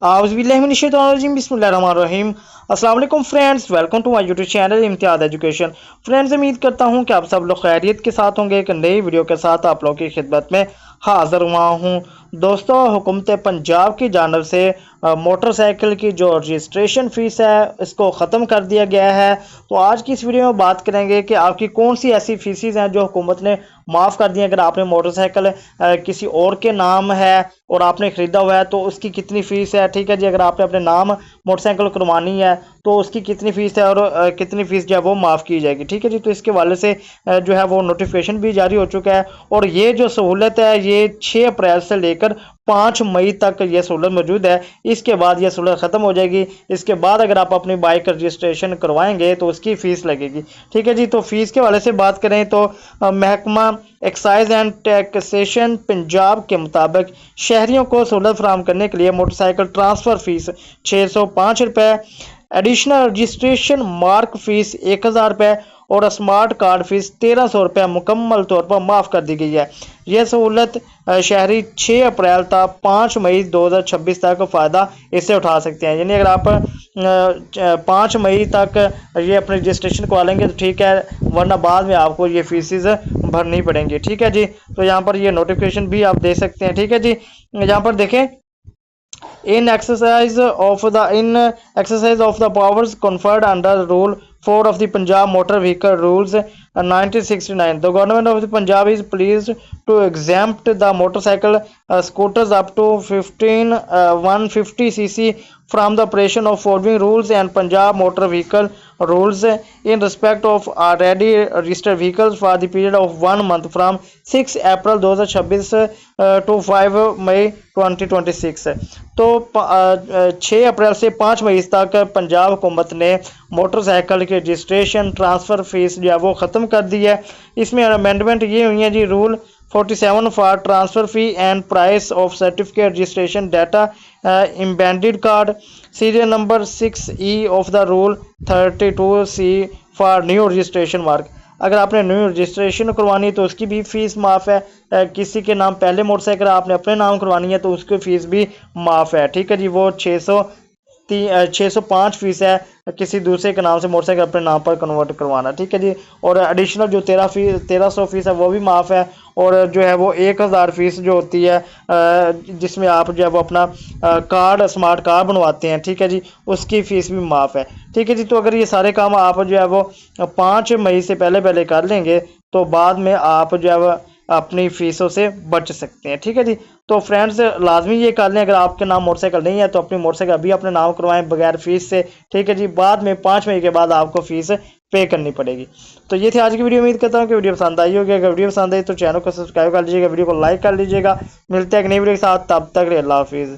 बिस्मिल्लाहिर्रहमानिर्रहीम। अस्सलाम वालेकुम friends, welcome to my YouTube channel Imtiaz education. Friends, उम्मीद करता हूं कि आप सब लोग खैरियत के साथ होंगे। एक नई वीडियो के साथ आप लोगों की खिदमत में हाज़िर हुआ हूं। दोस्तों, हुकूमत पंजाब की जानब से मोटरसाइकिल की जो रजिस्ट्रेशन फ़ीस है इसको ख़त्म कर दिया गया है। तो आज की इस वीडियो में बात करेंगे कि आपकी कौन सी ऐसी फ़ीसें हैं जो हुकूमत ने माफ़ कर दी। अगर आपने मोटरसाइकिल किसी और के नाम है और आपने ख़रीदा हुआ है तो उसकी कितनी फ़ीस है। ठीक है जी, अगर आपने अपने नाम मोटरसाइकिल करवानी है तो उसकी कितनी फ़ीस है और कितनी फ़ीस जो है वो माफ़ की जाएगी। ठीक है जी, तो इसके वाले से जो है वो नोटिफिकेशन भी जारी हो चुका है और ये जो सहूलत है ये 6 अप्रैल से लेकर 5 मई तक ये सहूलत मौजूद है। इसके बाद ये सहूलत ख़त्म हो जाएगी। इसके बाद अगर आप अपनी बाइक का रजिस्ट्रेशन करवाएंगे तो उसकी फ़ीस लगेगी। ठीक है जी, तो फ़ीस के वाले से बात करें तो महकमा एक्साइज एंड टैक्सेशन पंजाब के मुताबिक शहरियों को सहूलत फराहम करने के लिए मोटरसाइकिल ट्रांसफ़र फ़ीस 605 रुपये, एडिशनल रजिस्ट्रेशन मार्क फ़ीस 1000 रुपये और स्मार्ट कार्ड फीस 1300 रुपये मुकम्मल तौर पर माफ़ कर दी गई है। यह सहूलत शहरी 6 अप्रैल तक 5 मई 2026 तक फ़ायदा इससे उठा सकते हैं। यानी अगर आप 5 मई तक ये अपने रजिस्ट्रेशन करवा लेंगे तो ठीक है, वरना बाद में आपको ये फीसेस भरनी पड़ेंगी। ठीक है जी, तो यहाँ पर ये नोटिफिकेशन भी आप दे सकते हैं। ठीक है जी, यहाँ पर देखें in exercise of the powers conferred under Rule 4 of the Punjab Motor Vehicle Rules 1969. The government of the Punjab is pleased to exempt the motorcycle scooters up to 150 cc from the operation of following rules and Punjab Motor Vehicle Rules in respect of already registered vehicles for the period of 1 month from 6 April 2026 to 5 May 2026। तो 6 अप्रैल से 5 मई तक पंजाब हुकूमत ने motorcycle के registration transfer fees जो है वो ख़त्म कर दी है। इसमें अमेंडमेंट ये हुई है जी, rule 47 for transfer fee and price of certificate registration data embedded card, serial number 6E of the rule 32C for new registration mark. अगर आपने न्यू रजिस्ट्रेशन करवानी तो उसकी भी फ़ीस माफ़ है। किसी के नाम पहले मोटरसाइकिल आपने अपने नाम करवानी है तो उसकी फ़ीस भी माफ़ है। ठीक है जी, वो 605 फ़ीस है किसी दूसरे के नाम से मोटरसाइकिल अपने नाम पर कन्वर्ट करवाना। ठीक है जी, और एडिशनल जो 1300 फ़ीस है वो भी माफ़ है और जो है वो 1000 फ़ीस जो होती है जिसमें आप जो है वो अपना कार्ड स्मार्ट कार्ड बनवाते हैं। ठीक है जी, उसकी फ़ीस भी माफ़ है। ठीक है जी, तो अगर ये सारे काम आप जो है वो 5 मई से पहले कर लेंगे तो बाद में आप जो है वो अपनी फ़ीसों से बच सकते हैं। ठीक है जी, तो फ्रेंड्स लाजमी ये कर लें, अगर आपके नाम मोटरसाइकिल नहीं है तो अपनी मोटरसाइकिल अभी अपने नाम करवाएं बगैर फ़ीस से। ठीक है जी, बाद में 5 मई के बाद आपको फ़ीस पे करनी पड़ेगी। तो ये थी आज की वीडियो। उम्मीद करता हूँ कि वीडियो पसंद आई होगी। अगर वीडियो पसंद आई तो चैनल को सब्सक्राइब कर लीजिएगा, वीडियो को लाइक कर लीजिएगा। मिलते हैं एक नई वीडियो के साथ, तब तक अल्लाह हाफिज़।